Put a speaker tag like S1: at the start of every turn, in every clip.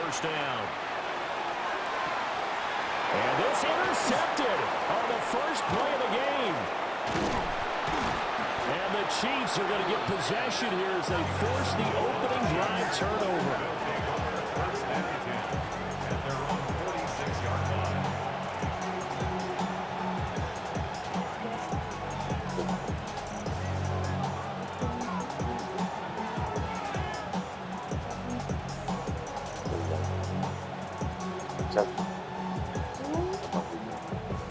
S1: first down. And this intercepted on the first play of the game. And the Chiefs are going to get possession here as they force the opening drive turnover.
S2: First and 10 at their own 46-yard line.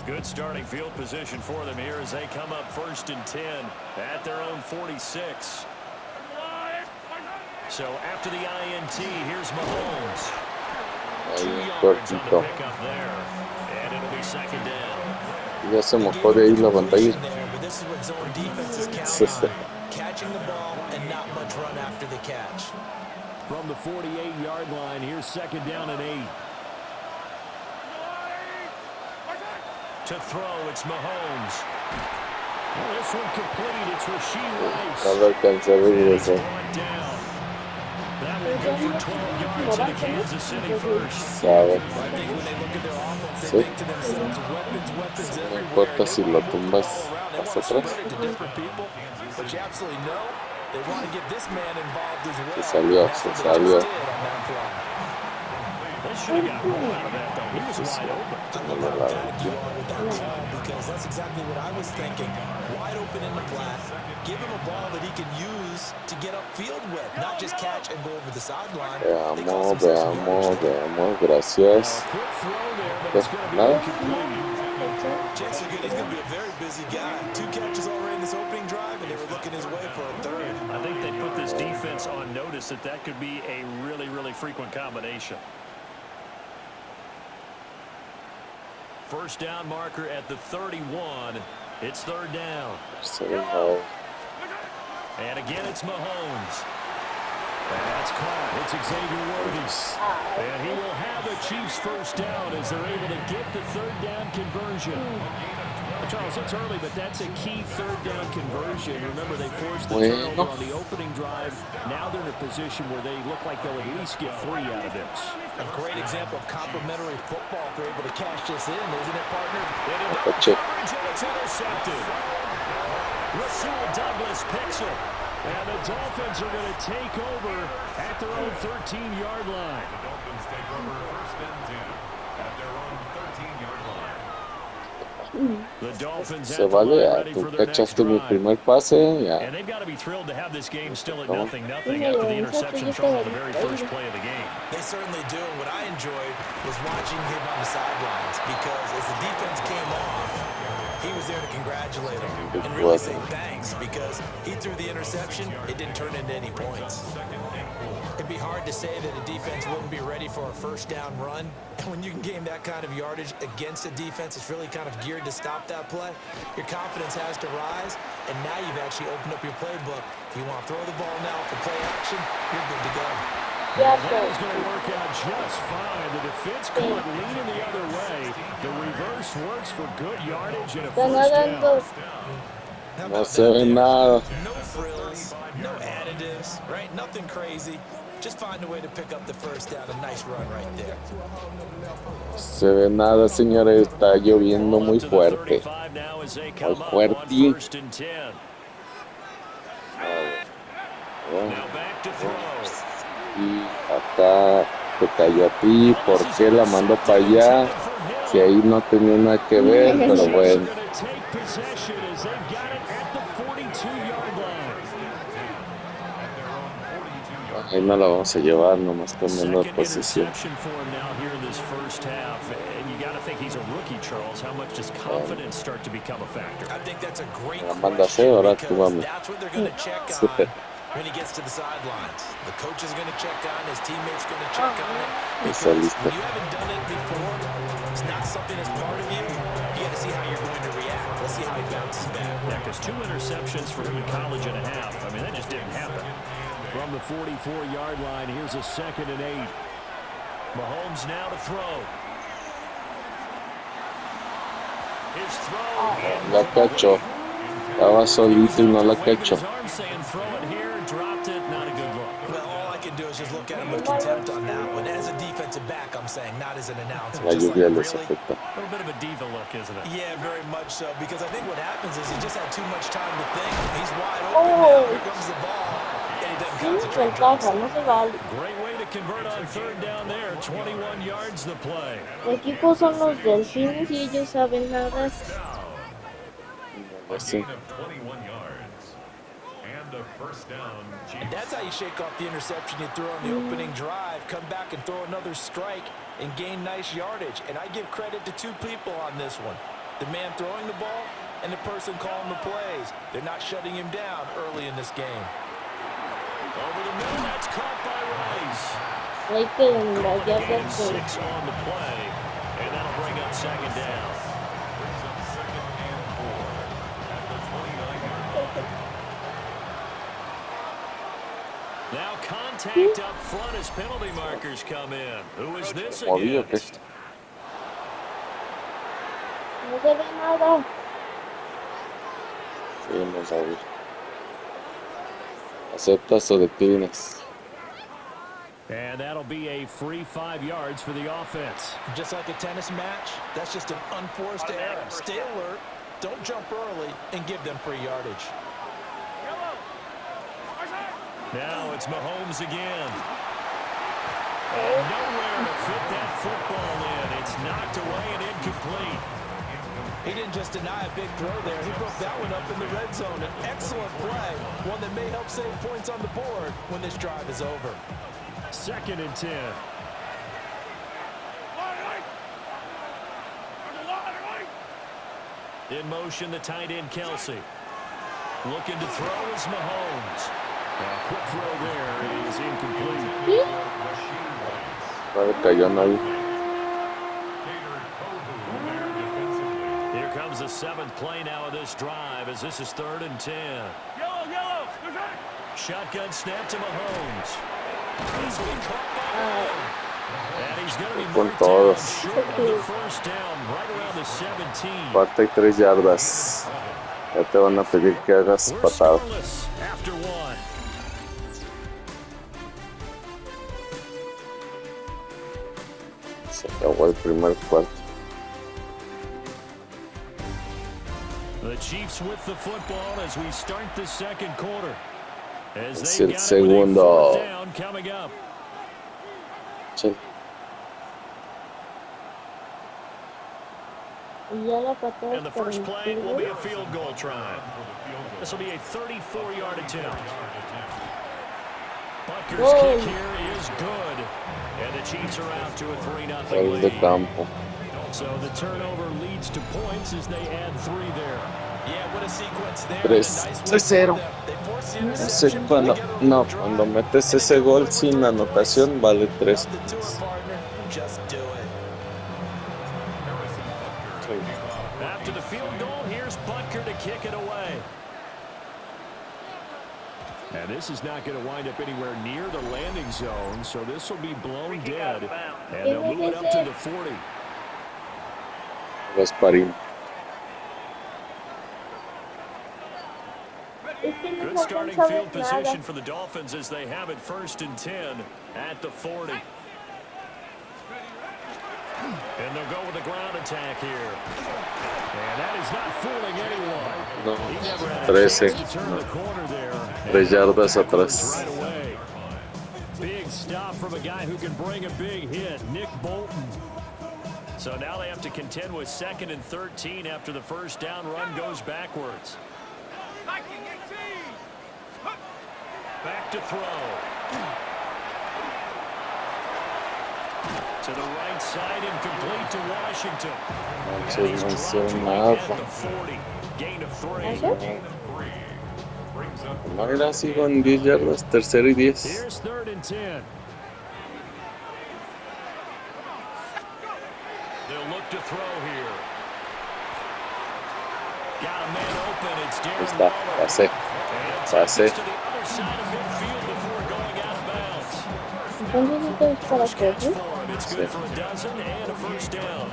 S1: Good starting field position for them here as they come up first and 10 at their own 46. So after the INT, here's Mahomes. 2 yards on the pickup there. And it'll be second down.
S3: Ya se mojó de ahí la pantalla.
S4: But this is what zone defenses count on. Catching the ball and not much run after the catch.
S1: From the 48-yard line, here's second down and 8. To throw, it's Mahomes. Well, this one complete. It's Rasheed Rice.
S3: No lo alcancé a ver eso.
S1: That will go for 12 yards to the Kansas City first.
S3: ¿Sabes?
S4: I think when they look at their offense, they
S3: Sí.
S4: think to themselves, weapons
S3: No
S4: everywhere.
S3: importa si lo tumbas
S4: They
S3: hacia
S4: want to
S3: atrás.
S4: spread it to different people, but you absolutely know they want to get this man involved as well.
S3: Se salió,
S4: That's
S3: se
S4: what they
S3: salió.
S4: just did on that play.
S1: They should have got more out of that, though. He was wide open.
S4: I love how emphatic you are with that call because that's exactly what I was thinking. Wide open in the flat. Give him a ball that he can use to get upfield with, not just catch and go over the sideline. They call
S3: Veamos,
S4: some sense of yardage there.
S3: veamos. Gracias.
S1: Quick throw there, but it's going to be
S3: Nada.
S1: incomplete.
S4: Jason Good, he's going to be a very busy guy. 2 catches already in this opening drive, and they were looking his way for a third.
S1: I think they put this defense on notice that that could be a really, really frequent combination. First down marker at the 31. It's third down. And again, it's Mahomes. That's caught. It's Xavier Worthy. And he will have the Chiefs first down as they're able to get the third down conversion. Charles, it's early, but that's a key third down conversion. Remember, they forced the turnover on the opening drive. Now they're in a position where they look like they'll at least get 3 out of this.
S4: A great example of complementary football if they're able to cash this in, isn't it, partner?
S1: Coverage, and it's intercepted. Rasul Douglas picks it. And the Dolphins are going to take over at their own 13-yard line.
S2: The Dolphins take over first and 10 at their own 13-yard line.
S1: The Dolphins
S3: Se vale, tú cachaste mi primer pase, ya.
S1: And they've got to be thrilled to have this game still at 0-0 after the interception thrown on the very first play of the game.
S4: They certainly do. And what I enjoyed was watching him on the sidelines because as the defense came off, he was there to congratulate him and really say thanks because he threw the interception. It didn't turn into any points. It'd be hard to say that a defense wouldn't be ready for a first down run. And when you can gain that kind of yardage against a defense that's really kind of geared to stop that play, your confidence has to rise. And now you've actually opened up your playbook. If you want to throw the ball now for play action, you're good to go.
S1: That is going to work out just fine. The defense caught leaning the other way. The reverse works for good yardage and a first down.
S3: No se ve nada.
S4: No frills, no additives, right? Nothing crazy. Just find a way to pick up the first down. A nice run right there.
S3: Se ve nada, señores. Está lloviendo muy fuerte. Muy fuerte. Y acá te cayó a ti. ¿Por qué la mandó para allá? Si ahí no tenía nada que ver, pero bueno. Ahí no la vamos a llevar, nomás cambiando de posición. La mandas, ahora tú vamos.
S4: When he gets to the sidelines, the coach is going to check on, his teammates going to check on it. Because when you haven't done it before, it's not something that's part of you. You got to see how you're going to react. Let's see how he bounces back.
S1: Yeah, because 2 interceptions for him in college and a half. I mean, that just didn't happen. From the 44-yard line, here's a 2nd and 8. Mahomes now to throw. His throw.
S3: La cacho. Estaba solito y no la cacho.
S4: Well, all I can do is just look at him with contempt on that one. As a defensive defensive back, I'm saying, not as an announcer.
S3: La
S4: Just like,
S3: lluvia les
S4: really?
S3: afecta.
S1: A little bit of a diva look, isn't it?
S4: Yeah, very much so, because I think what happens is he just had too much time to think. He's wide open now. Here comes the ball, and he doesn't concentrate.
S5: Ventaja, no se vale.
S1: Great way to convert on third down there. 21 yards the play.
S5: Mi equipo son los delfines y ellos saben nada.
S2: A gain of 21 yards. And a first down.
S4: And that's how you shake off the interception you throw on the opening drive, come back and throw another strike and gain nice yardage. And I give credit to two people on this one. The man throwing the ball and the person calling the plays. They're not shutting him down early in this game.
S1: Over the middle, that's caught by Rice.
S5: Hay que la
S1: Gain
S5: yarda
S1: of 6 on the play, and that'll bring up second down.
S2: Brings up 2nd and 4 at the 29-yard line.
S1: Now contact up front as penalty markers come in. Who is this
S3: Movido que
S1: against?
S5: no se ve nada.
S3: seguimos a ver. ¿Aceptas o declinas?
S1: And that'll be a free 5 yards for the offense.
S4: Just like a tennis match, that's just an unforced error. Stay alert, don't jump early, and give them free yardage.
S1: Now it's Mahomes again. And nowhere to fit that football in. It's knocked away and incomplete.
S4: He didn't just deny a big throw there. He broke that one up in the red zone. An excellent play, one that may help save points on the board when this drive is over.
S1: 2nd and 10. In motion, the tight end, Kelsey. Looking to throw is Mahomes. A quick throw there is incomplete.
S3: Cayó nadie.
S1: Here comes the 7th play now of this drive as this is 3rd and 10. Shotgun snap to Mahomes. This will be caught by Mahomes. And he's going to be
S3: Con
S1: marked down
S3: todos.
S1: short of the first down, right around the 17.
S3: Cuarta y 3 yardas. Ya te van a pedir que hagas
S1: We're
S3: patada.
S1: scoreless after 1.
S3: Se acabó el primer cuarto.
S1: The Chiefs with the football as we start the second quarter. As
S3: Es
S1: they've
S3: el
S1: got
S3: segundo.
S1: a 4th down coming up.
S3: Sí.
S5: Y ya la patada
S1: And the
S5: es para
S1: first
S5: el
S1: play will be
S5: fútbol.
S1: a field goal try. This will be a 34-yard attempt. Butker's
S5: Goal.
S1: kick here is good. And the Chiefs are out to a 3-0
S3: Gol de
S1: lead.
S3: campo.
S1: So the turnover leads to points as they add 3 there.
S4: Yeah, what a sequence there.
S3: 3-0. Ese cuando, no, cuando metes ese gol sin anotación vale 3.
S4: Just do it.
S1: After the field goal, here's Butker to kick it away. And this is not going to wind up anywhere near the landing zone, so this will be blown dead. And they'll move it up to the 40.
S3: Gasparín.
S5: Es que no
S1: Good
S5: se
S1: starting
S5: alcanza a
S1: field
S5: ver nada.
S1: position for the Dolphins as they have it 1st and 10 at the 40. And they'll go with the ground attack here. And that is not fooling anyone.
S3: No,
S1: He never had a
S3: 13.
S1: chance to turn the corner there.
S3: 3 yardas
S1: And
S3: atrás.
S1: right away. Big stop from a guy who can bring a big hit, Nick Bolton. So now they have to contend with 2nd and 13 after the first down run goes backwards. Back to throw. To the right side, incomplete to Washington.
S3: Manches,
S1: And he's
S3: no
S1: dropped
S3: hicieron
S1: right at
S3: nada.
S1: the 40. Gain of 3.
S5: ¿Eso?
S3: No era así con 10 yardas, 3rd y 10.
S1: Here's 3rd and 10. They'll look to throw here. Got a man open. It's
S3: Ahí
S1: Darren
S3: está,
S1: Waller.
S3: pasé,
S1: And
S3: pasé.
S1: takes to the other side of midfield before going out of bounds.
S5: Entonces esto es para
S1: First catch
S5: correr.
S1: for him. It's good for a dozen and a first down.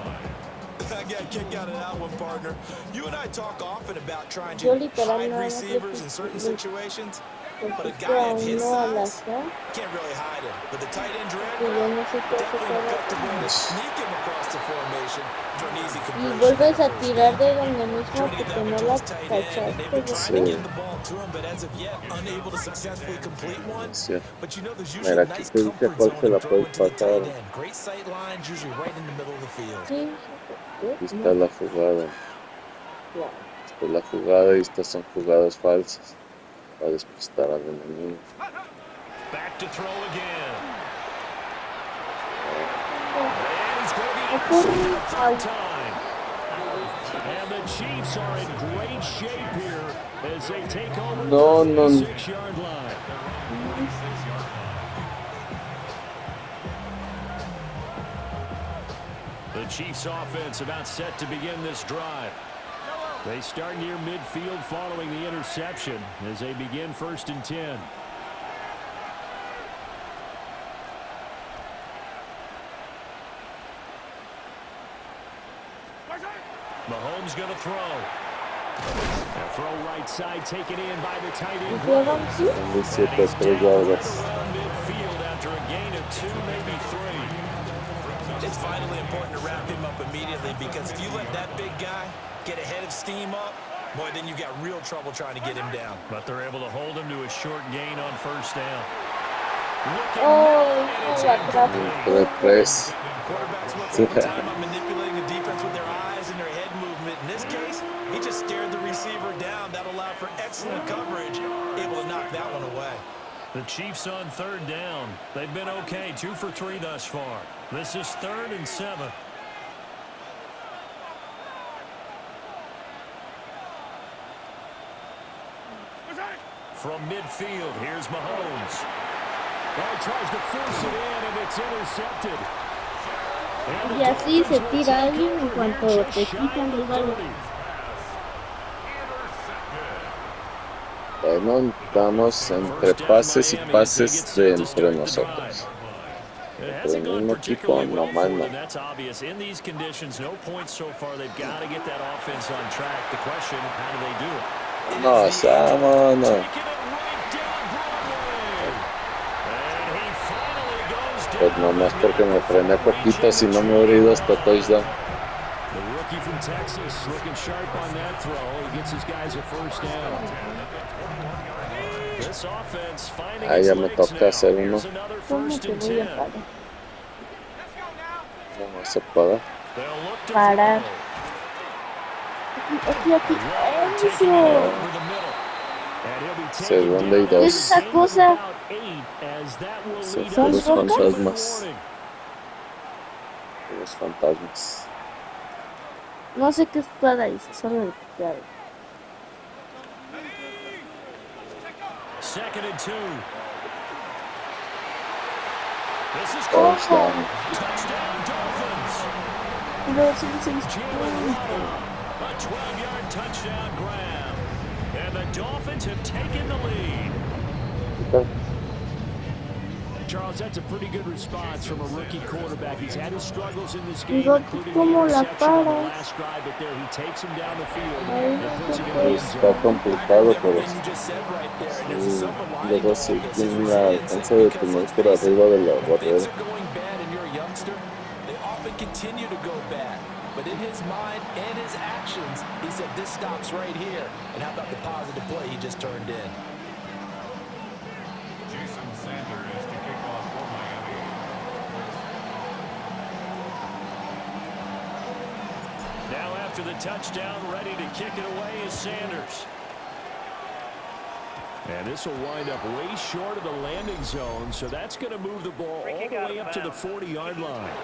S4: I got a kick out of that one, partner. You and I talk often about trying
S5: Yo
S4: to
S5: literal
S4: hide
S5: nada más
S4: receivers in certain situations,
S5: le
S4: but a
S5: puse
S4: guy
S5: a
S4: of his
S5: uno al
S4: size
S5: azar,
S4: can't really hide him. But the tight end drag
S5: que yo
S4: route,
S5: no sé qué hace
S4: definitely an
S5: cada
S4: effective way to
S5: uno.
S4: sneak him across the formation for an easy
S5: Y
S4: conversion and
S5: vuelves
S4: a
S5: a
S4: first
S5: tirar
S4: down.
S5: de donde mismo
S4: Trying to get
S5: porque
S4: that one
S5: no
S4: to
S5: la
S4: his tight end, and they've
S5: cachaste,
S4: been
S5: güey.
S4: trying to
S3: Sí,
S4: get the ball to him, but as of yet, unable to successfully complete one.
S3: sí.
S4: But you know, there's usually
S3: Mira,
S4: a
S3: aquí
S4: nice
S3: te dice
S4: comfort
S3: cuál
S4: zone
S3: se
S4: in
S3: la puedes
S4: throwing to the
S3: pasar.
S4: tight end. Great sight lines, usually right in the middle of the field.
S5: Sí, ¿qué?
S3: Aquí está
S5: ¿Cómo?
S3: la jugada.
S5: Claro.
S3: Esta es la jugada y estas son jugadas falsas para despistar al enemigo.
S1: Back to throw again.
S5: No,
S1: And he's going to be
S5: no corre.
S1: intercepted a
S5: Au.
S1: third time. And the Chiefs are in great shape here as they take over at
S3: No,
S1: the
S3: no.
S1: 46-yard line. The Chiefs offense about set to begin this drive. They start near midfield following the interception as they begin 1st and 10. Mahomes going to throw. A throw right side taken in by the tight end.
S5: ¿Llevan sí?
S3: Son
S1: And
S3: 17
S1: he's
S3: 3
S1: down right
S3: yardas.
S1: around midfield after a gain of 2, maybe 3.
S4: It's vitally important to wrap him up immediately because if you let that big guy get a head of steam up, boy, then you got real trouble trying to get him down.
S1: But they're able to hold him to a short gain on 1st down. Looking
S5: Oh,
S1: now, and
S5: no
S1: it's
S5: la
S1: incomplete.
S5: atrapé.
S3: 3-3.
S4: Quarterbacks work all the time on manipulating the defense with their eyes and their head movement. In this case, he just stared the receiver down. That allowed for excellent coverage, able to knock that one away.
S1: The Chiefs on 3rd down. They've been okay, 2 for 3 thus far. This is 3rd and 7. From midfield, here's Mahomes. Oh, tries to force it in, and it's intercepted. And the
S5: Y así se
S1: Dolphins will
S5: tira
S1: take
S5: alguien en
S1: over
S5: cuanto
S1: here
S5: te
S1: just shy
S5: quitan
S1: of
S5: el
S1: the
S5: balón.
S1: 30.
S3: Bueno, estamos entre pases y pases de entre nosotros. Entre el mismo equipo, nomás no.
S1: That's obvious. In these conditions, no points so far. They've got to get that offense on track. The question, how do they do it?
S3: No, vámonos.
S1: Taking it right down Broadway. And he finally goes down.
S3: Pues nomás porque me frené poquito, si no me hubiera ido hasta touchdown.
S1: The rookie from Texas looking sharp on that throw. He gets his guys a 1st down. This offense finding
S3: Ah,
S1: its
S3: ya me
S1: legs
S3: toca
S1: now.
S3: hacer uno.
S1: Here's another
S5: ¿Cómo
S1: 1st
S5: te
S1: and
S5: voy a
S1: 10.
S5: parar?
S3: No se puede.
S1: They'll look to
S5: Parar.
S1: throw.
S5: Aquí, aquí.
S1: Waller taking it
S5: ¡Eso!
S1: over the middle. And he'll be taken
S3: Segunda y
S1: down
S5: ¿Qué es
S3: dos.
S5: esa cosa?
S1: about 8 as that will
S3: Son
S1: lead
S5: ¿Son
S1: us
S3: puros
S1: to a
S5: rocas?
S3: fantasmas.
S1: warning.
S3: Los fantasmas.
S5: No sé qué espada hice, solo el picado.
S1: 2nd and 2. This is
S3: Touchdown.
S1: touchdown Dolphins.
S5: No, sí, sí, sí.
S1: Jalen Waddle, a 12-yard touchdown grab. And the Dolphins have taken the lead. Charles, that's a pretty good response from a rookie quarterback. He's had his struggles in this game,
S5: Digo,
S1: including the
S5: ¿cómo la
S1: interception on the
S5: paras?
S1: last drive, but there he takes him down the field
S5: Ahí
S1: and puts it in
S5: no
S1: the
S5: sé
S1: end
S3: Está
S1: zone.
S3: complicado, pero
S4: Everything you just said right there, and there's a silver lining
S3: luego
S4: to all
S3: sí
S4: this, is
S3: tiene la
S4: resiliency,
S3: chance de
S4: because
S3: tener
S4: let's
S3: por
S4: face it,
S3: arriba de la
S4: when things
S3: barrera.
S4: are going bad and you're a youngster, they often continue to go bad. But in his mind and his actions, he said, this stops right here. And how about the positive play he just turned in?
S2: Jason Sanders to kick off for Miami.
S1: Now after the touchdown, ready to kick it away is Sanders. And this will wind up way short of the landing zone, so that's going to move the ball all the way up to the 40-yard line.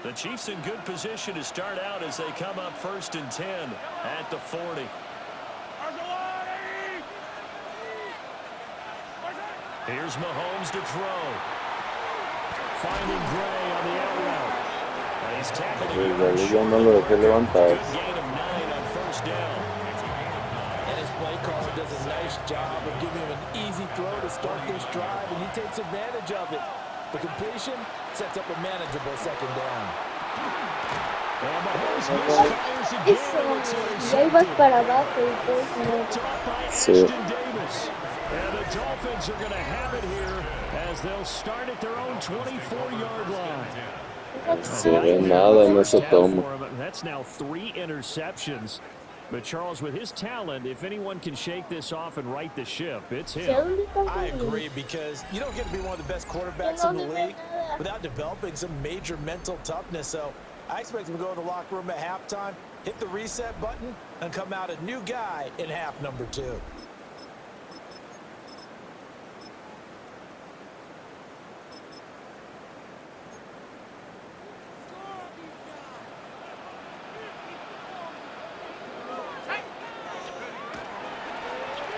S1: The Chiefs in good position to start out as they come up 1st and 10 at the 40. Here's Mahomes to throw. Finding Gray on the out route. And he's tackled a
S3: Pues
S1: yard
S3: yo
S1: short
S3: no
S1: of
S3: lo
S1: the
S3: dejé
S1: marker.
S3: levantar.
S1: Good gain of 9 on 1st down.
S4: And And his play caller does a nice job of giving him an easy throw to start this drive, and he takes advantage of it. The completion sets up a manageable second down.
S1: And Mahomes misfires again.
S5: Eso, ya ibas para abajo y todo.
S1: Taught by
S3: Sí.
S1: Ashton Davis. And the Dolphins are going to have it here as they'll start at their own 24-yard line.
S3: Se ve nada en esa toma.
S1: That's now 3 interceptions. But Charles, with his talent, if anyone can shake this off and right the ship, it's him.
S4: I agree, because you don't get to be one of the best quarterbacks in the league without developing some major mental toughness. So I expect him to go to the locker room at halftime, hit the reset button, and come out a new guy in half number 2.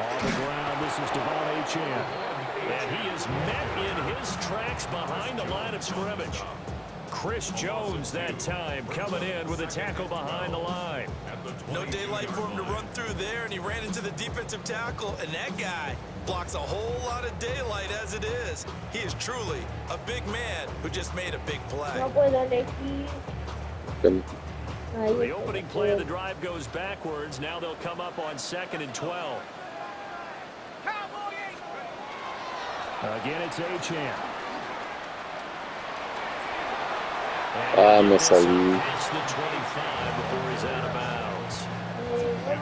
S1: On the ground, this is Devon Achane. And he is met in his tracks behind the line of scrimmage. Chris Jones that time coming in with a tackle behind the line.
S4: No daylight for him to run through there, and he ran into the defensive tackle, and that guy blocks a whole lot of daylight as it is. He is truly a big man who just made a big play.
S5: No puedo elegir.
S1: The opening play of the drive goes backwards. Now they'll come up on 2nd and 12. Again, it's Achane.
S3: Me salí.
S1: Past the 25 before he's out of bounds.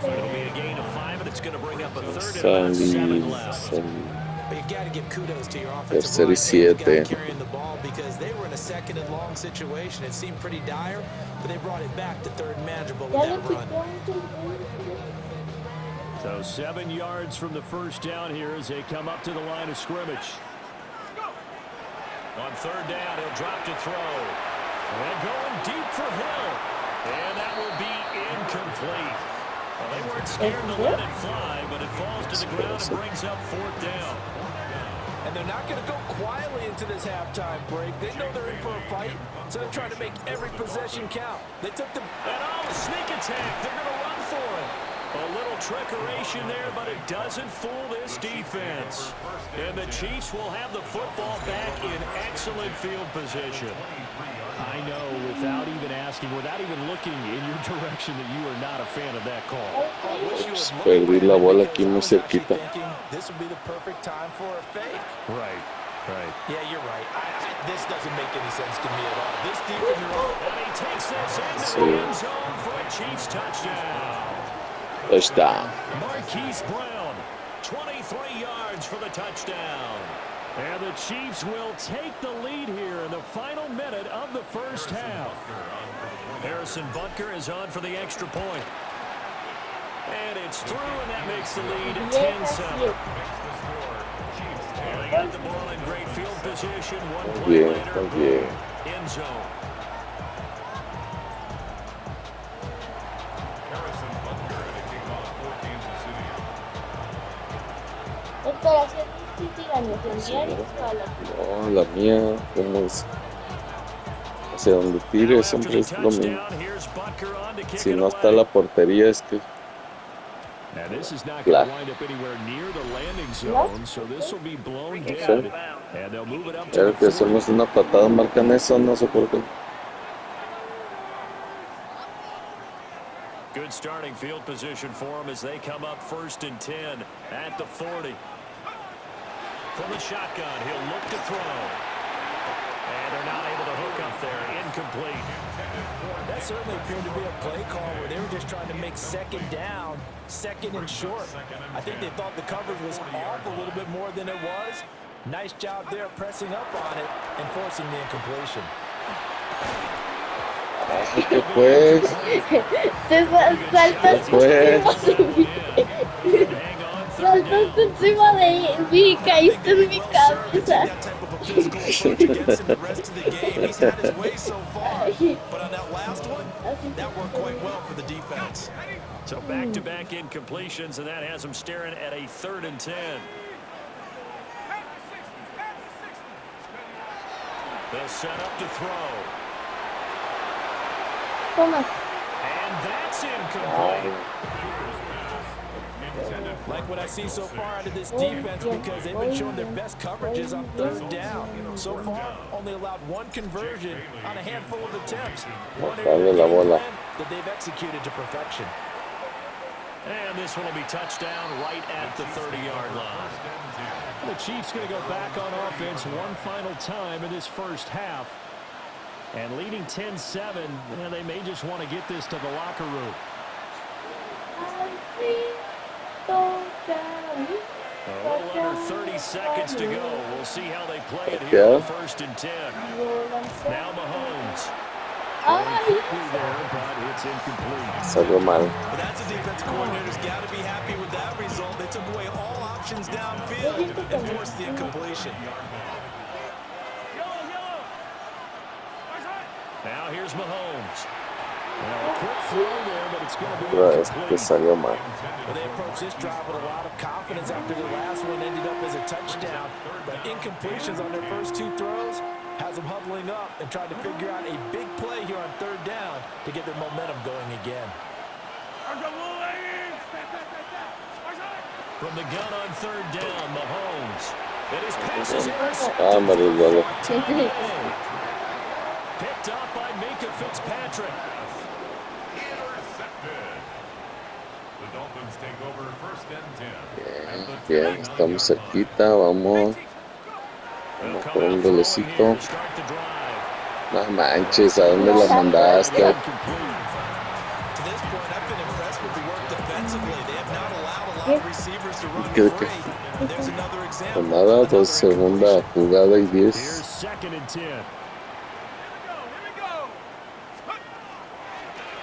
S1: It'll be a gain of 5, and it's going to bring up a 3rd and about 7 left.
S4: But you got to give kudos to your
S3: Tercer y
S4: offensive line
S3: 7.
S4: carrying the ball, because they were in a 2nd and long situation. It seemed pretty dire, but they brought it back to 3rd and manageable with that run.
S1: So 7 yards from the first down here as they come up to the line of scrimmage. On 3rd down, he'll drop to throw. And going deep for Hill. And that will be incomplete. Well, they weren't scared to let it fly, but it falls to the ground and brings up 4th down.
S4: And they're not going to go quietly into this halftime break. They know they're in for a fight, so they're trying to make every possession count. They took the...
S1: And oh, sneak attack. They're going to run for it. A little trickeration there, but it doesn't fool this defense. And the Chiefs will have the football back in excellent field position. I know, without even asking, without even looking in your direction, that you are not a fan of that call.
S3: Perdí la bola aquí muy cerquita.
S4: This would be the perfect time for a fake.
S1: Right.
S4: Yeah, you're right. This doesn't make any sense to me at all. This deep in the road.
S1: And he takes this into the end zone for a Chiefs touchdown.
S3: Touchdown.
S1: Marquise Brown, 23 yards for the touchdown. And the Chiefs will take the lead here in the final minute of the first half. Harrison Butker is on for the extra point. And it's through, and that makes the lead 10-7. They got the ball in great field position. One play later, end zone.
S3: No, la mía, como es. Hacia donde tire siempre es lo mismo. Si no está la portería, es que.
S1: Now this is not going to wind up anywhere near the landing zone, so this will be blown dead. And they'll move it up to
S3: Que hacemos una patada, marcan eso, no sé por qué.
S1: Good starting field position for them as they come up 1st and 10 at the 40. From the shotgun, he'll look to throw. And they're not able to hook up there. Incomplete.
S4: That certainly appeared to be a play call where they were just trying to make 2nd down, 2nd and short. I think they thought the coverage was off a little bit more than it was. Nice job there pressing up on it and forcing the incompletion.
S3: Pues.
S5: Te saltas saltaste encima de mí y caíste en mi cabeza.
S1: So back-to-back incompletions, and that has them staring at a 3rd and 10. They'll set up to throw.
S5: Toma.
S1: And that's incomplete.
S4: Like what I see so far out of this defense because they've been showing their best coverages on third down. So far, only allowed one conversion on a handful of attempts. One area of the game plan that they've executed to perfection.
S1: And this one will be touchdown right at the 30-yard line. The Chiefs going to go back on offense one final time in this first half. And leading 10-7, they may just want to get this to the locker room. A little under 30 seconds to go. We'll see how they play it here on 1st and 10. Now Mahomes. Quickly there, but it's incomplete.
S3: Salió mal.
S4: But that's a defense coordinator's got to be happy with that result. They took away all options downfield and forced the incompletion.
S1: Now here's Mahomes. Now a quick throw there, but it's going to be
S3: Que salió mal.
S4: Well, they approached this drive with a lot of confidence after the last one ended up as a touchdown. But incompletions on their first two throws has them huddling up and trying to figure out a big play here on third down to get their momentum going again.
S1: From the gun on third down, Mahomes. And his pass is picked up by Minka Fitzpatrick.
S2: The Dolphins take over 1st and 10.
S3: Bien, estamos cerquita, vamos. Vamos por un golecito. No manches, ¿a dónde la mandaste?
S4: To this point, I've been impressed with the work defensively. They have not allowed a lot of receivers to run free. And there's another example.
S3: Con nada, dos, segunda jugada y 10.
S1: Here's 2nd and 10.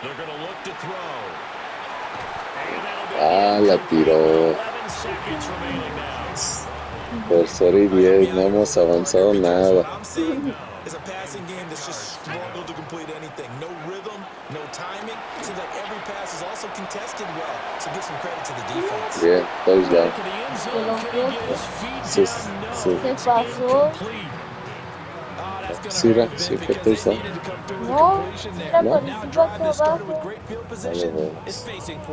S1: They're going to look to throw.
S3: La tiró.
S1: 11 seconds remaining now.
S3: Tercera y 10, no hemos avanzado nada.
S4: It's a passing game that's just struggled to complete anything. No rhythm, no timing. Seems like every pass is also contested well. So give some credit to the defense.
S3: Bien, touchdown.
S5: Se pasó.
S3: Sí, sí, que touchdown.
S5: No, era por encima acá abajo.
S3: Vale, vamos.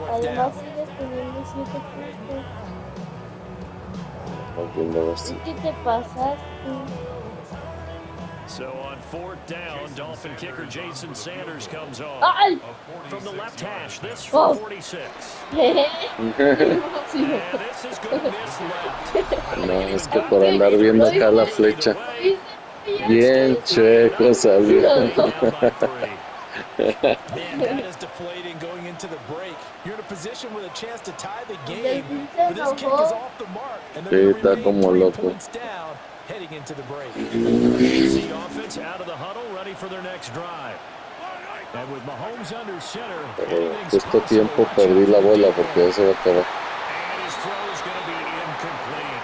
S5: Además sigues teniendo 7 puntos.
S3: Viendo así.
S5: ¿Qué te pasaste?
S1: So on 4th down, Dolphin kicker Jason Sanders comes on.
S5: ¡Ay!
S1: From the left hash, this from 46. And this is going to miss left.
S3: No, es que por andar viendo acá la flecha. Bien checo salió.
S4: Man, that is deflating going into the break. You're in a position with a chance to tie the game. But this kick is off the mark. And they're
S3: Está como
S4: 3
S3: loco.
S4: points down heading into the break.
S1: The offense out of the huddle, ready for their next drive. And with Mahomes under center,
S3: Pero justo tiempo perdí la bola porque eso va a acabar.
S1: and his throw is going to be incomplete.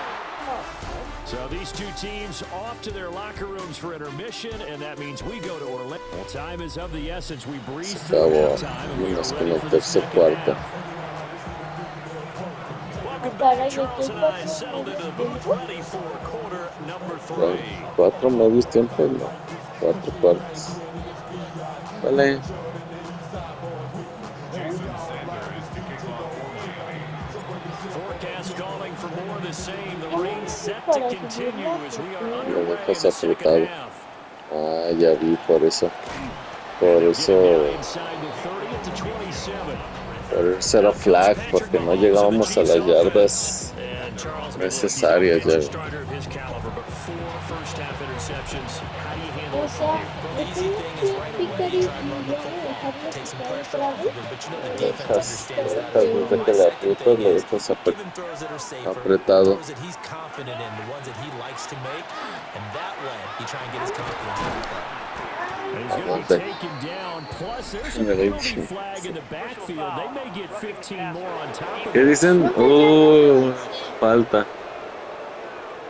S1: So these two teams off to their locker rooms for intermission, and that means we go to Orlando. Well, time is of the essence. We breeze
S3: Se
S1: through
S3: acabó.
S1: halftime, and we are
S3: Menos que
S1: ready
S3: en
S1: for
S3: el
S1: the
S3: tercer
S1: second
S3: cuarto.
S1: half. Welcome back. Charles and I settled into the booth, ready for quarter number 3.
S3: 4 medios tiempos, no. 4 cuartos. Vale.
S1: Forecast calling for more of the same. The rain set to continue as we are
S3: Lo
S1: underway in
S3: dejas
S1: the second
S3: apretado.
S1: half.
S3: Ah, ya vi, por eso. Por eso.
S1: Inside the 30 to 27.
S3: Por eso era flag, porque no llegábamos a las yardas
S1: And Charles
S3: necesarias ya.
S1: starter of his caliber, but 4 first half interceptions. How do you handle
S5: O sea,
S4: The easy thing is right away you try and run the football, take some pressure off of it, but you know the defense understands that as well.
S3: Desde que le aprietas, le dejas
S4: Give him throws that are safer,
S3: apretado.
S4: throws that he's confident in, the ones that he likes to make, and that way you try and get his confidence back up.
S1: And he's going to be taken down. Plus, there's a penalty flag in the backfield. They may get 15 more on top of
S3: ¿Qué
S1: it.
S3: dicen? Falta.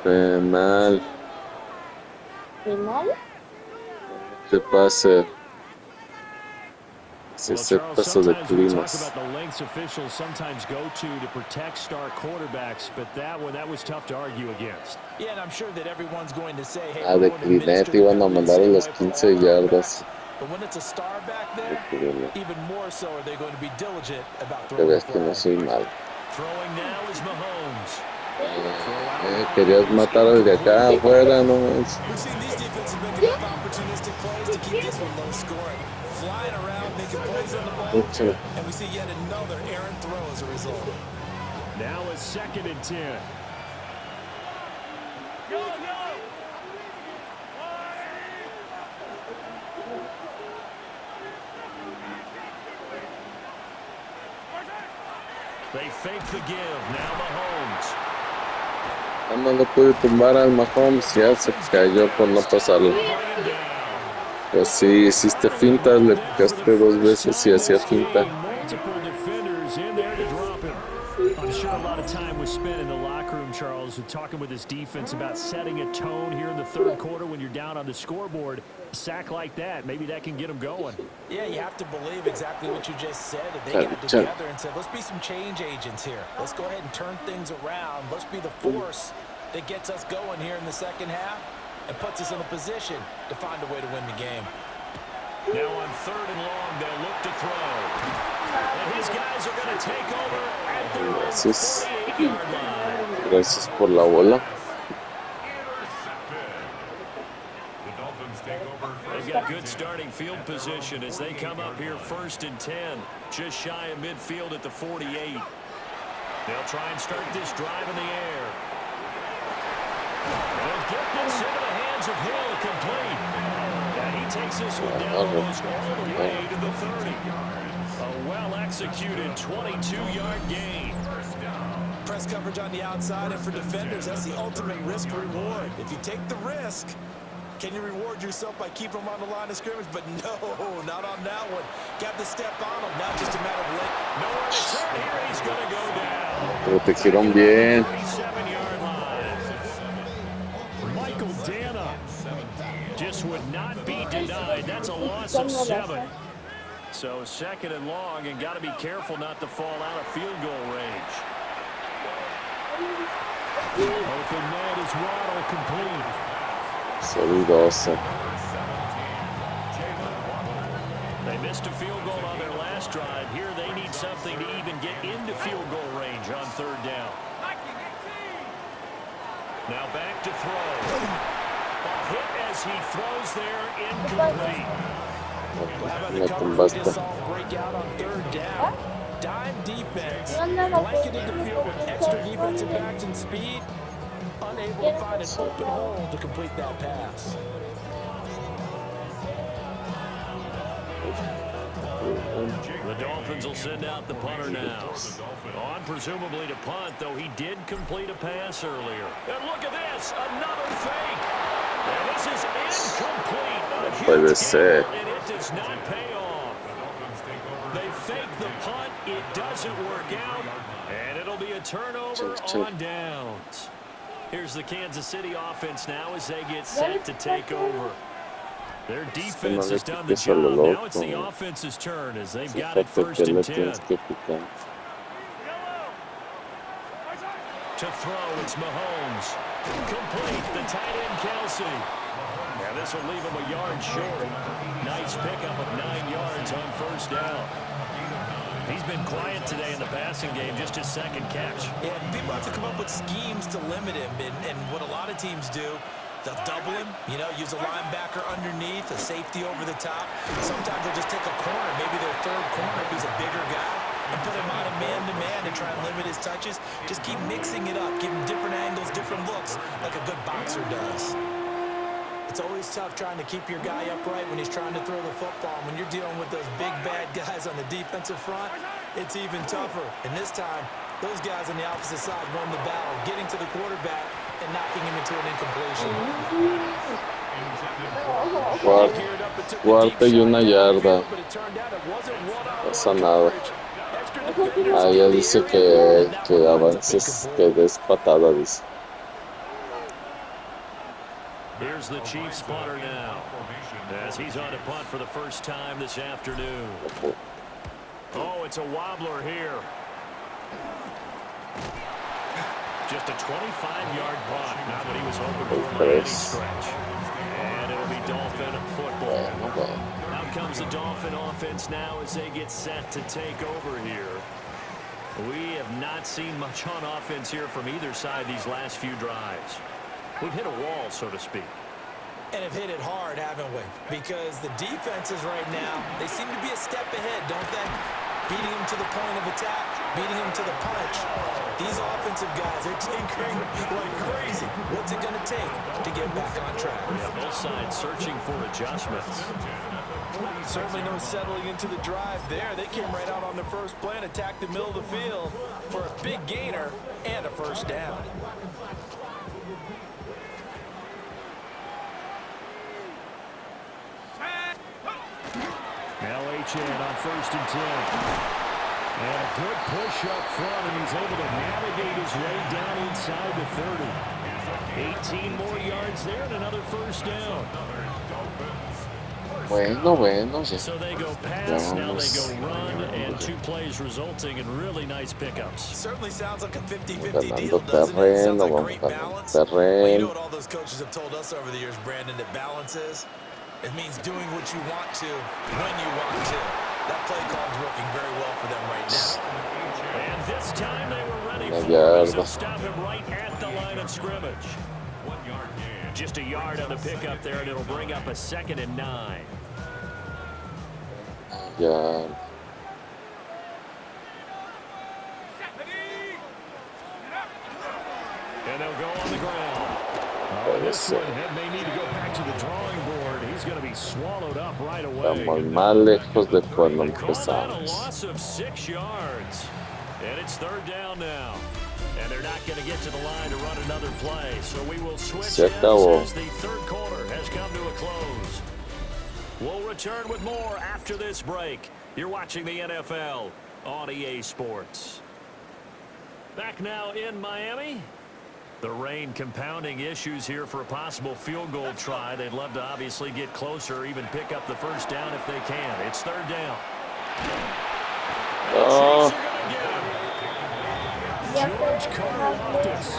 S3: Penal.
S5: ¿Penal?
S3: Se pase.
S1: Well,
S3: Se
S1: Charles,
S3: paso de
S1: sometimes we talk
S3: climas.
S1: about the lengths officials sometimes go to protect star quarterbacks, but that one, that was tough to argue against.
S4: Yeah, and I'm sure that everyone's going to say, hey,
S3: De
S4: we're going to
S3: clinete
S4: administer
S3: iban a
S4: the
S3: mandar a
S4: same
S3: los
S4: way
S3: 15
S4: for all
S3: yardas.
S4: But when it's a star back there, even more so are they going to be diligent about
S3: Que
S4: throwing the
S3: veas que no
S4: flag.
S3: soy malo.
S1: Throwing now is Mahomes.
S3: Querías matar al de acá afuera, no es.
S4: We've seen these defenses make enough opportunistic plays to keep this one low scoring. Flying around, making plays on the ball, and we see yet another errant throw as a result.
S1: Now a 2nd and 10. They fake the give. Now Mahomes.
S3: No lo pude tumbar al Mahomes, ya se cayó por no pasarlo. Pues sí, hiciste fintas, le picaste 2 veces y hacía finta.
S1: Multiple defenders in there to drop him. I'm sure a lot of time was spent in the locker room, Charles, talking with his defense about setting a tone here in the 3rd quarter when you're down on the scoreboard. A sack like that, maybe that can get them going.
S4: Yeah, you have to believe exactly what you just said. That they got together and said, let's be some change agents here. Let's go ahead and turn things around. Let's be the force that gets us going here in the 2nd half and puts us in a position to find a way to win the game.
S1: Now on 3rd and long, they'll look to throw. And his guys are going to take over at their 48-yard line.
S3: Gracias por la bola.
S1: They've got good starting field position as they come up here 1st and 10. Just shy of midfield at the 48. They'll try and start this drive in the air. They'll get this into the hands of Hill, complete. And he takes this one down almost all the way to the 30. A well-executed 22-yard gain.
S4: Press coverage on the outside, and for defenders, that's the ultimate risk-reward. If you take the risk, can you reward yourself by keeping them on the line of scrimmage? But no, not on that one. Got the step on him, now just a matter of length.
S1: Nowhere to turn here, he's going to go down.
S3: Protegieron bien.
S1: 37-yard line. Michael Dana just would not be denied. That's a loss of 7. So 2nd and long, and got to be careful not to fall out of field goal range. Open net is Waddle, complete.
S3: Solidosa.
S1: They missed a field goal on their last drive. Here they need something to even get into field goal range on 3rd down. Now back to throw. A hit as he throws there, incomplete.
S3: Me tumbaste.
S4: Breakout on 3rd down. Dime defense. Blanketed the field with extra defensive backs and speed. Unable to find an open hole to complete that pass.
S1: The Dolphins will send out the punter now. On presumably to punt, though he did complete a pass earlier. And look at this, another fake. And this is incomplete. A huge error, and it does not pay off. They fake the punt, it doesn't work out, and it'll be a turnover on downs. Here's the Kansas City offense now as they get set to take over. Their defense has done the job. Now it's the offense's turn as they've got it 1st and 10. To throw, it's Mahomes. Complete, the tight end Kelsey. Now this will leave him a yard short. Nice pickup of 9 yards on 1st down. He's been quiet today in the passing game, just his 2nd catch.
S4: Yeah, people have to come up with schemes to limit him, and what a lot of teams do, they'll double him, use a linebacker underneath, a safety over the top. Sometimes they'll just take a corner, maybe their 3rd corner if he's a bigger guy, and put him on a man-to-man to try and limit his touches. Just keep mixing it up, give him different angles, different looks, like a good boxer does. It's always tough trying to keep your guy upright when he's trying to throw the football. When you're dealing with those big, bad guys on the defensive front, it's even tougher. And this time, those guys on the opposite side won the battle, getting to the quarterback and knocking him into an incompletion.
S3: Cuarta y 1 yarda. No pasa nada. Ah, ya dice que avances, que des patada, dice.
S1: Here's the Chiefs punter now, as he's on a punt for the first time this afternoon. Oh, it's a wobbler here. Just a 25-yard punt, not what he was hoping for by any stretch. And it'll be Dolphin football. Out comes the Dolphin offense now as they get set to take over here. We have not seen much on offense here from either side these last few drives. We've hit a wall, so to speak.
S4: And have hit it hard, haven't we? Because the defenses right now, they seem to be a step ahead, don't they? Beating them to the point of attack, beating them to the punch. These offensive guys are tinkering like crazy. What's it going to take to get back on track?
S1: Yeah, both sides searching for adjustments.
S4: Certainly no settling into the drive there. They came right out on the first play and attacked the middle of the field for a big gainer and a first down.
S1: Now H.N. on 1st and 10. And a good push up front, and he's able to navigate his way down inside the 30. 18 more yards there and another first down.
S3: Bueno, ya.
S1: So they go pass, now they go run, and 2 plays resulting in really nice pickups.
S4: Certainly sounds like a 50-50
S3: Ganando
S4: deal, doesn't it? Sounds like great
S3: vamos
S4: balance.
S3: ganando
S4: Well, you know
S3: terreno.
S4: what all those coaches have told us over the years, Brandon, that balance is? It means doing what you want to when you want to. That play call is working very well for them right now.
S1: And this time they were ready
S3: Una
S1: for it as
S3: yarda.
S1: they stop him right at the line of scrimmage.
S2: 1 yard gain.
S1: Just a yard on the pickup there, and it'll bring up a 2nd and 9.
S3: Ya.
S1: And they'll go on the ground. Oh, this one may need to go back to the drawing board. He's going to be swallowed up right away.
S3: Estamos más lejos de cuando
S1: They call that a
S3: empezamos.
S1: loss of 6 yards. And it's 3rd down now. And they're not going to get to the line to run another play. So we will switch
S3: Se acabó.
S1: as the 3rd quarter has come to a close. We'll return with more after this break. You're watching the NFL on EA Sports. Back now in Miami. The rain compounding issues here for a possible field goal try. They'd love to obviously get closer, even pick up the first down if they can. It's 3rd down.
S3: Oh.
S1: George Karlaftis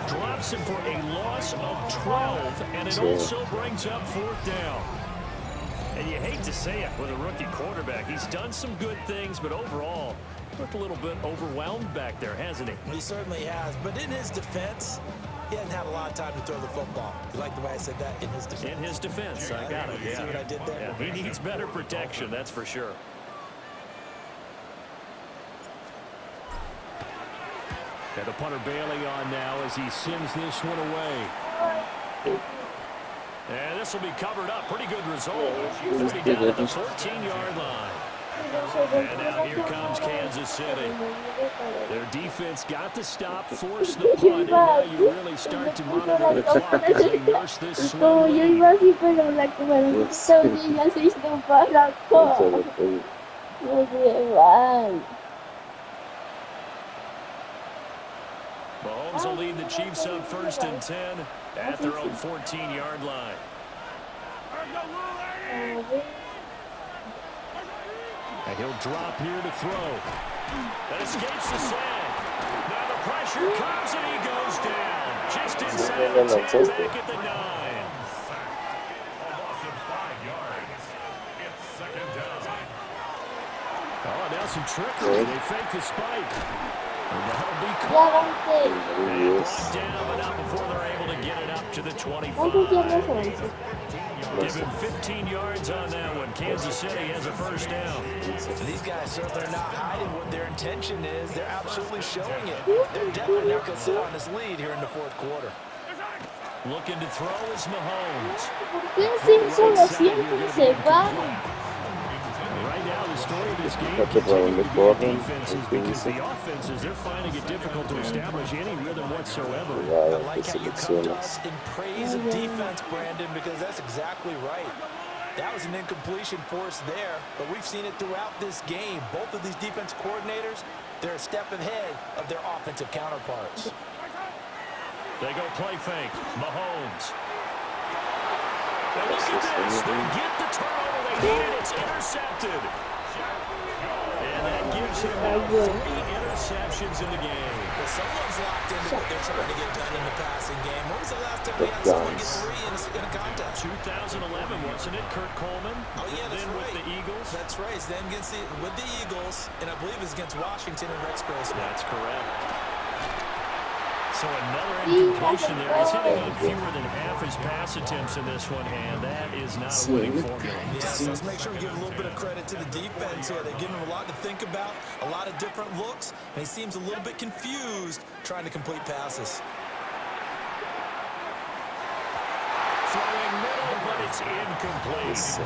S1: drops him for a loss of 12, and it also brings up 4th down. And you hate to say it with a rookie quarterback. He's done some good things, but overall, looked a little bit overwhelmed back there, hasn't he?
S4: He certainly has, but in his defense, he hasn't had a lot of time to throw the football. You like the way I said that? In his defense.
S1: In his defense, I got it.
S4: You see what I did there?
S1: Yeah, he needs better protection, that's for sure. And the punter Bailey on now as he sends this one away. And this will be covered up. Pretty good result. As he down at the 14-yard line. And now here comes Kansas City. Their defense got the stop, forced the punt, and now you really start to monitor the clock as they nurse this
S5: Como yo
S1: swing.
S5: iba así, pero la comunicación y ya se hizo para todo. Muy bien.
S1: Mahomes will lead the Chiefs up 1st and 10 at their own 14-yard line. And he'll drop here to throw. That escapes the sack. Now the pressure comes and he goes down. Just inside the 10, back at the 9.
S2: A loss of 5 yards. It's 2nd down.
S1: Oh, now some trickery. They fake the spike. And that'll be
S5: Ya
S1: caught.
S5: avancé.
S1: And brought down, but not before they're able to get it up to the 25.
S5: ¿Cuántos yardas son?
S1: Give him 15 yards on that one. Kansas City has a first down.
S4: These guys certainly are not hiding what their intention is. They're absolutely showing it. They're definitely not going to sit on this lead here in the 4th quarter.
S1: Looking to throw is Mahomes.
S5: ¿Por qué Simpson siempre se va?
S1: Right now, the story of this game
S3: That's a
S1: continues to be the
S3: problem.
S1: defenses because the offenses, they're finding it difficult to establish any rhythm whatsoever.
S4: I
S3: Jugada
S4: like
S3: que
S4: how you come to
S3: seleccionas.
S4: us in praise of defense, Brandon, because that's exactly right. That was an incompletion for us there, but we've seen it throughout this game. Both of these defense coordinators, they're a step ahead of their offensive counterparts.
S1: They go play fake. Mahomes. And look at this. They get the turnover they needed. It's intercepted. And that gives Gives him now 3 interceptions in the game.
S4: Well, someone's locked into what they're trying to get done in the passing game. When was the last time we had someone get 3 in a contest?
S1: 2011, wasn't it? Kurt Coleman.
S4: Oh, yeah, that's
S1: then
S4: right.
S1: with the Eagles.
S4: That's right. Then with the Eagles, and I believe it's against Washington and Rex Grossman.
S1: That's correct. So another incompletion there. He's hitting on fewer than half his pass attempts in this one, and that is not a winning formula.
S4: Yes, let's make sure we give a little bit of credit to the defense here. They're giving him a lot to think about, a lot of different looks, and he seems a little bit confused trying to complete passes.
S1: Throwing middle, but it's incomplete.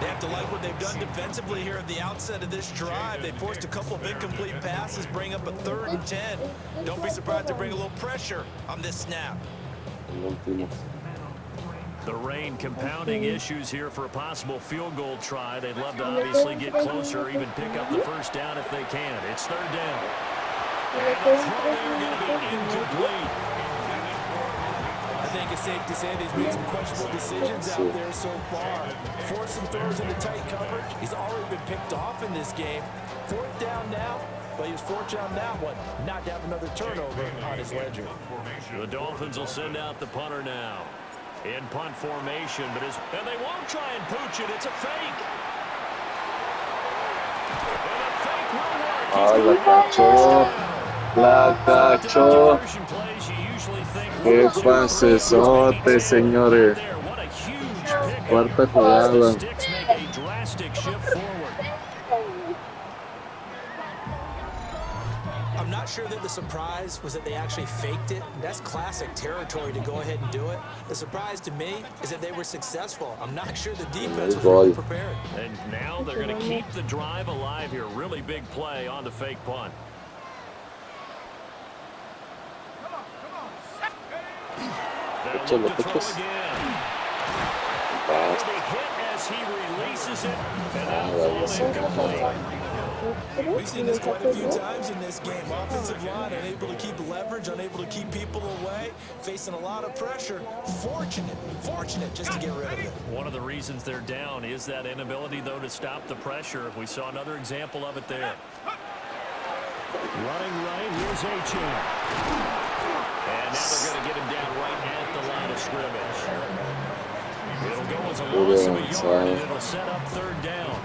S4: They have to like what they've done defensively here at the outset of this drive. They forced a couple of incomplete passes, bring up a 3rd and 10. Don't be surprised to bring a little pressure on this snap.
S1: The rain compounding issues here for a possible field goal try. They'd love to obviously get closer or even pick up the first down if they can. It's 3rd down. And the throw there going to be incomplete.
S4: I think it's safe to say that he's made some questionable decisions out there so far. Forced some throws into tight coverage. He's already been picked off in this game. 4th down now, but he was fortunate on that one not to have another turnover on his ledger.
S1: The Dolphins will send out the punter now. In punt formation, and they won't try and pooch it. It's a fake. And a fake will work.
S3: La cachó. La cachó. Qué pasesote, señores. Cuarta jugada.
S4: I'm not sure that the surprise was that they actually faked it. That's classic territory to go ahead and do it. The surprise to me is that they were successful. I'm not sure the defense was really prepared.
S1: And now they're going to keep the drive alive here. Really big play on the fake punt.
S3: They'll look to throw again.
S1: As he releases it, and that'll fall incomplete.
S4: We've seen this quite a few times in this game. Offensive line unable to keep leverage, unable to keep people away, facing a lot of pressure. Fortunate just to get rid of it.
S1: One of the reasons they're down is that inability, though, to stop the pressure. We saw another example of it there. Running right, here's Achane. And now they're going to get him down right at the line of scrimmage. It'll go as a loss of a yard, and it'll set up 3rd down.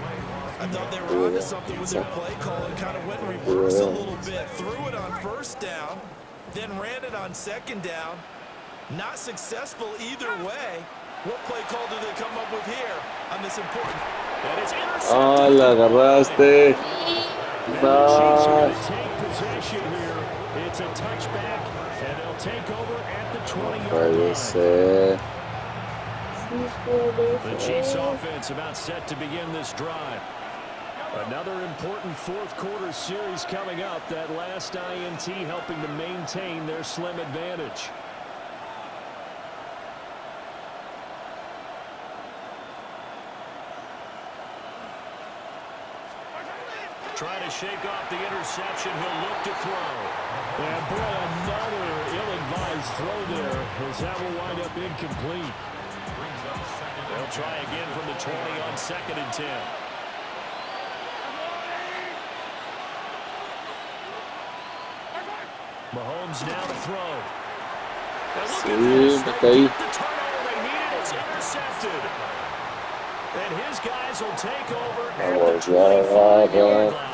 S4: I thought they were onto something with their play call and kind of went in reverse a little bit. Threw it on 1st down, then ran it on 2nd down. Not successful either way. What play call do they come up with here on this important?
S1: And it's intercepted.
S3: Ah, la agarraste. No.
S1: Take possession here. It's a touchback, and they'll take over at the 20-yard
S3: Puede ser.
S1: The Chiefs offense about set to begin this drive. Another important 4th quarter series coming up. That last INT helping to maintain their slim advantage. Trying to shake off the interception. He'll look to throw. And boy, another ill-advised throw there, as that will wind up incomplete. They'll try again from the 20 on 2nd and 10. Mahomes now to throw.
S3: Sí, está ahí.
S1: The turnover they needed is intercepted. And his guys will take over at the 25-yard line.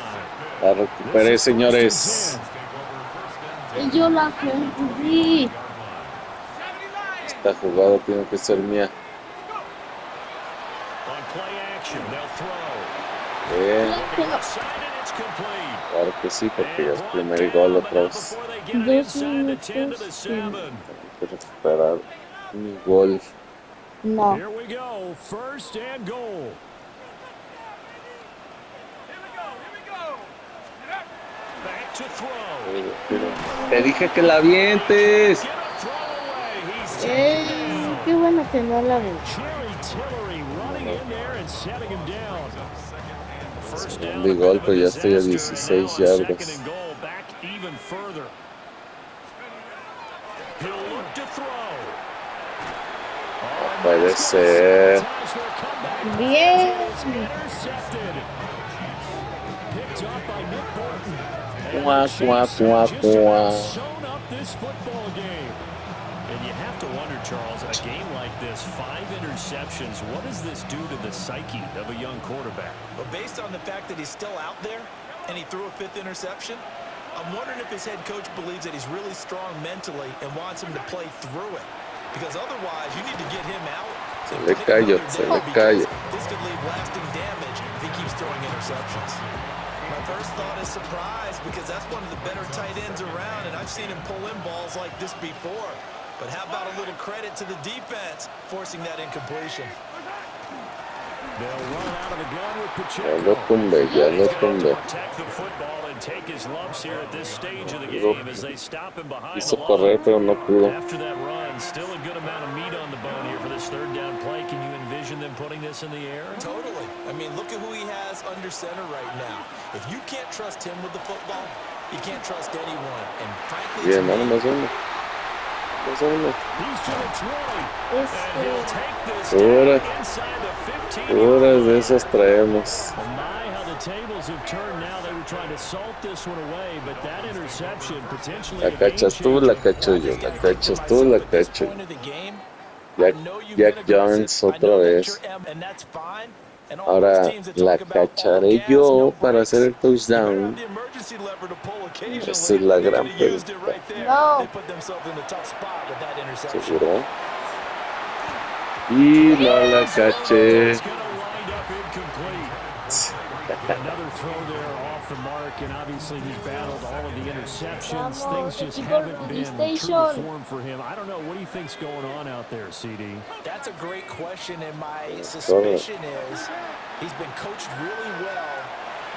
S3: La recuperé, señores.
S5: Y yo la perdí.
S3: Esta jugada tiene que ser mía.
S1: On play action, they'll throw.
S3: Bien.
S1: Looking outside, and it's complete.
S3: Claro que sí, porque ya es primer gol otra vez.
S1: Before they get it inside the 10 to the 7.
S3: Hay que recuperar mi gol.
S5: No.
S1: Here we go, 1st and goal. Back to throw.
S3: Te dije que la avientes.
S1: Get a throw away. He's
S5: Qué bueno que no la vi.
S1: Cherry Tillery running in there and setting him down. First down.
S3: Mi gol, pero ya estoy a 16
S1: Second
S3: yardas.
S1: and goal, back even further. He'll look to throw.
S3: Puede ser.
S5: Bien.
S1: Intercepted. picked up by Nick Bolton. And
S3: Cuá,
S1: the
S3: cuá,
S1: Chiefs
S3: cuá,
S1: have just about
S3: cuá.
S1: sewn up this football game. And you have to wonder, Charles, in a game like this, 5 interceptions, what does this do to the psyche of a young quarterback?
S4: But based on the fact that he's still out there and he threw a 5th interception, I'm wondering if his head coach believes that he's really strong mentally and wants him to play through it. Because otherwise, you need to get him out.
S3: Se le cayó, se le cayó.
S4: This could leave lasting damage if he keeps throwing interceptions. My first thought is surprise, because that's one of the better tight ends around, and I've seen him pull in balls like this before. But how about a little credit to the defense forcing that incompletion?
S1: They'll run out of the gun with
S3: Ya lo
S1: Pacheco.
S3: tumbé, ya lo tumbé.
S1: Protect the football and take his lumps here at this stage of the game as they stop him behind the
S3: Quiso correr,
S1: line.
S3: pero no pudo.
S1: After that run, still a good amount of meat on the bone here for this 3rd down play. Can you envision them putting this in the air?
S4: Totally. I mean, look at who he has under center right now. If you can't trust him with the football, you can't trust anyone. And frankly,
S3: Bien, nada más uno. Más uno.
S1: He's to the 20.
S5: Es
S1: And he'll take this
S3: Ahora.
S1: down inside the 15.
S3: Puras de esas traemos.
S1: Well, my, how the tables have turned now. They were trying to salt this one away, but that interception potentially
S3: La
S1: a game
S3: cachas tú, la
S1: changer.
S3: cacho yo. La cachas tú, la cacho yo. Jack Jones otra vez. Ahora la cacharé yo para hacer el touchdown. Esa es la gran pregunta.
S5: No.
S3: ¿Seguro? Y no la caché.
S1: It's gonna wind up incomplete. Another throw there off the mark, and obviously he's battled all of the interceptions. Things just haven't been true to form for him. I don't know. What do you think's going on out there, CD?
S4: That's a great question, and my suspicion is he's been coached really well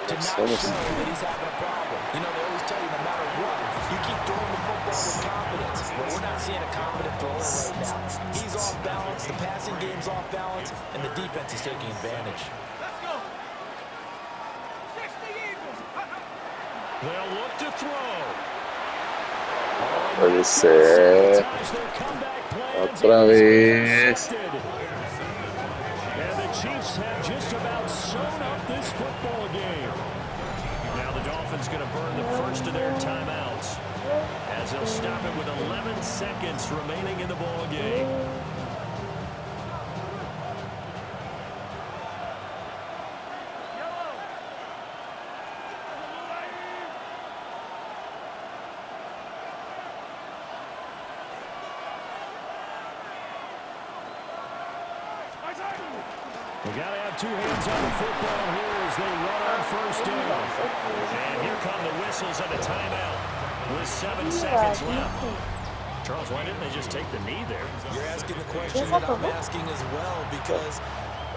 S4: to not show that he's having a problem. You know, they always tell you no matter what, you keep throwing the football with confidence. But we're not seeing a confident thrower right now. He's off balance, the passing game's off balance, and the defense is taking advantage.
S1: They'll look to throw.
S3: Puede ser. Otra vez.
S1: And the Chiefs have just about sewn up this football game. Now the Dolphins going to burn the first of their timeouts as they'll stop it with 11 seconds remaining in the ball game. We got to have 2 hands on the football here as they run on first down. And here come the whistles and a timeout with 7 seconds left. Charles, why didn't they just take the knee there?
S4: You're asking the question that I'm asking as well, because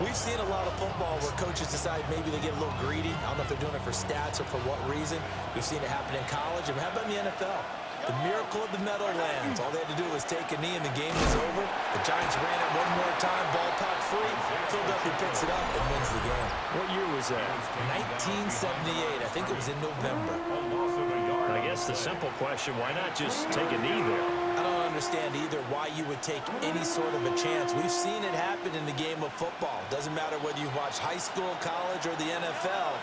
S4: we've seen a lot of football where coaches decide maybe they get a little greedy. I don't know if they're doing it for stats or for what reason. We've seen it happen in college. And how about in the NFL? The miracle of the Meadowlands. All they had to do was take a knee and the game was over. The Giants ran it one more time, ball popped free. Philadelphia picks it up and wins the game.
S1: What year was that?
S4: 1978. I think it was in November.
S1: I guess the simple question, why not just take a knee there?
S4: I don't understand either why you would take any sort of a chance. We've seen it happen in the game of football. Doesn't matter whether you've watched high school, college, or the NFL.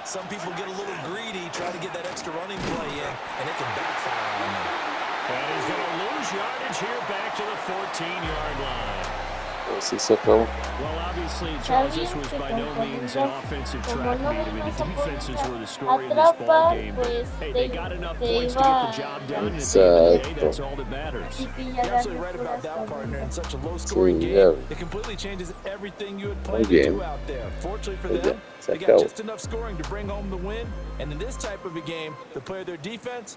S4: Some people get a little greedy, try to get that extra running play in, and it can backfire on them.
S1: And he's going to lose yardage here back to the 14-yard line.
S3: Sí se acabó.
S1: Well, obviously, Charles, this was by no means an offensive track meet. I mean, the defenses were the story of this ball game. But, hey, they got enough points to get the job done, and at the end of the day, that's all that matters.
S4: You're absolutely right about that, partner. In such a low-scoring game, it completely changes everything you had planned to do out there. Fortunately for them, they got just enough scoring to bring home the win. And in this type of a game, the player of their defense